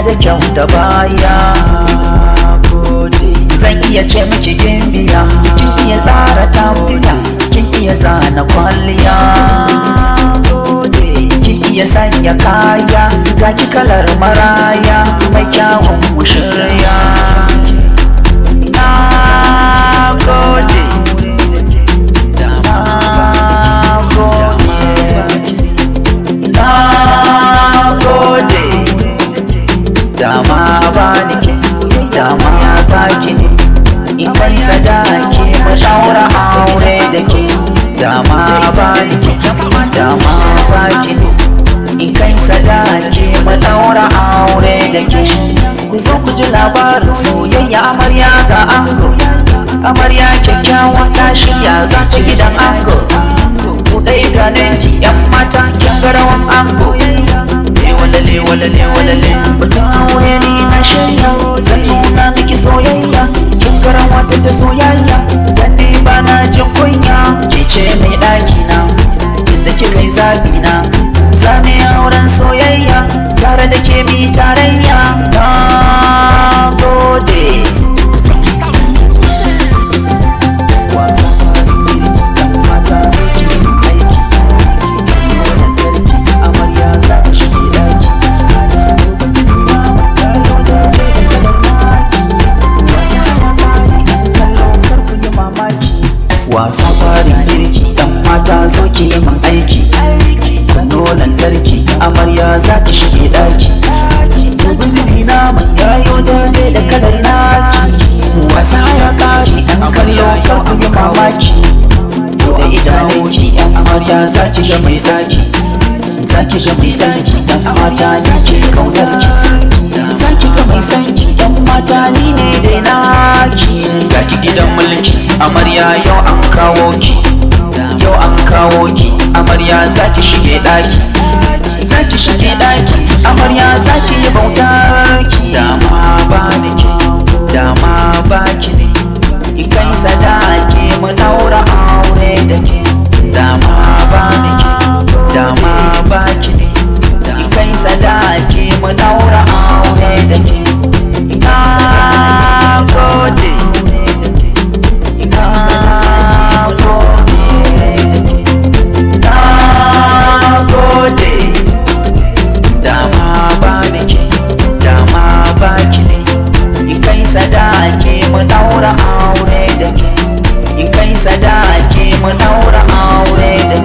da kyau da baya. Zan iya ce miki gimbiya, kin iya tsara tafiya, kin iya zana kwalliya, kin iya sanya kaya, ga ki kalar maraya mai kyawun mushirya. Dama ba ni ki dama ya baki ne in kai sadaki mu daura aure da ke. Dama ba ni ki dama baki ne in kai sadaki mu daura aure da ke. Ku zo ku ji labarin soyayya amarya ga ango. Amarya kyakkyawa ta shirya za ci gidan ango. Ku dai ga danki yan mata kin ga rawan ango. Walale walale walale mutum aure ni na shirya, zan nuna miki soyayya, kin gara wata ta soyayya, zan ba na jin kunya. Ke ce mai ɗaki na inda kika yi zabi na, za mu yi auren soyayya tare da ke mi tarayya. Na gode. Wasa farin girki dan mata zo ki yi min aiki. Sano lantarki amarya za ki shige daki. Zubin naman yayo dole da kalar naki. Wasa ya kare dan kallo kar ku yi mamaki. Da idanunki yan mata za ki ga mai saki. Za ki ga mai sanki dan mata ni ke kaunar ki. Za ki ga mai sanki yan mata ni ne dai naki. Ga ki gidan mulki amarya yau an kawo ki, yau an kawo ki. Amarya za ki shige daki, za ki shige daki. Amarya za ki yi bautar ki. Dama ba ni ki, dama ba ki ne in kai sadaki mu daura aure da ke. Dama ba ni ki, dama ba ki ne in kai sadaki mu daura aure da ke. Na gode. Sadaki mu daura aure da ke, in kai sadaki mu daura aure da